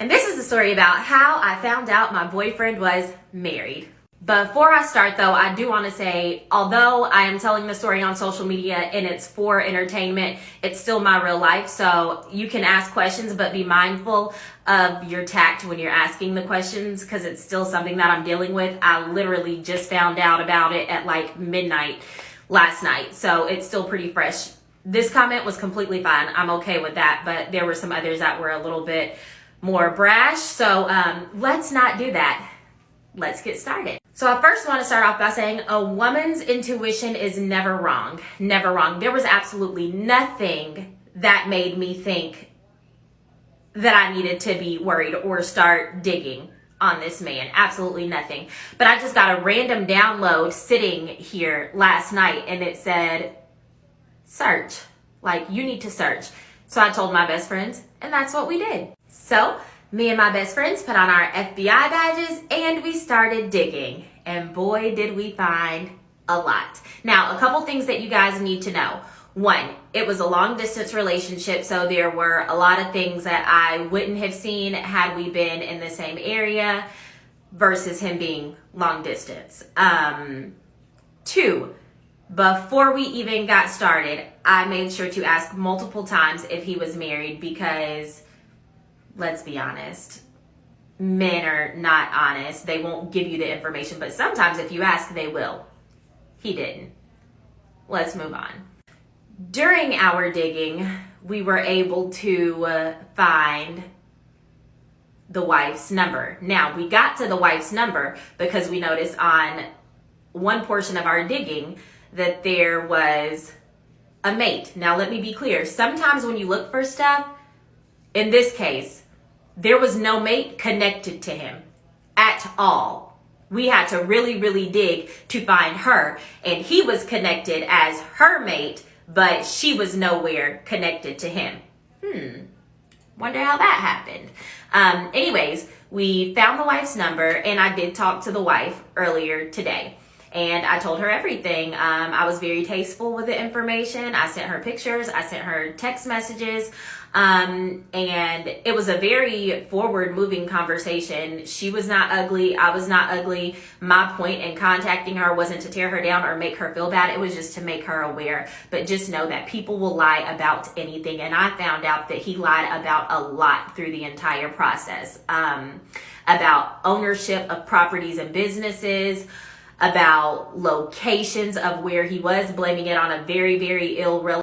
And this is a story about how I found out my boyfriend was married. Before I start though, I do want to say, although I am telling the story on social media and it's for entertainment, it's still my real life. So you can ask questions, but be mindful of your tact when you're asking the questions because it's still something that I'm dealing with. I literally just found out about it at like midnight last night. So it's still pretty fresh. This comment was completely fine. I'm okay with that, but there were some others that were a little bit more brash. So let's not do that. Let's get started. So I first want to start off by saying a woman's intuition is never wrong. Never wrong. There was absolutely nothing that made me think that I needed to be worried or start digging on this man. Absolutely nothing. But I just got a random download sitting here last night and it said, search. Like, you need to search. So I told my best friends and that's what we did. So me and my best friends put on our FBI badges and we started digging. And boy, did we find a lot. Now, a couple things that you guys need to know. One, it was a long distance relationship, so there were a lot of things that I wouldn't have seen had we been in the same area versus him being long distance. Two, before we even got started, I made sure to ask multiple times if he was married because let's be honest, men are not honest. They won't give you the information, but sometimes if you ask, they will. He didn't. Let's move on. During our digging, we were able to find the wife's number. Now, we got to the wife's number because we noticed on one portion of our digging that there was a mate. Now, let me be clear. Sometimes when you look for stuff, in this case, there was no mate connected to him at all. We had to really, really dig to find her. And he was connected as her mate, but she was nowhere connected to him. Wonder how that happened. Anyways, we found the wife's number and I did talk to the wife earlier today. And I told her everything. I was very tasteful with the information. I sent her pictures. I sent her text messages. And it was a very forward-moving conversation. She was not ugly. I was not ugly. My point in contacting her wasn't to tear her down or make her feel bad. It was just to make her aware. But just know that people will lie about anything. And I found out that he lied about a lot through the entire process. About ownership of properties and businesses, about locations of where he was, blaming it on a very, very ill relative.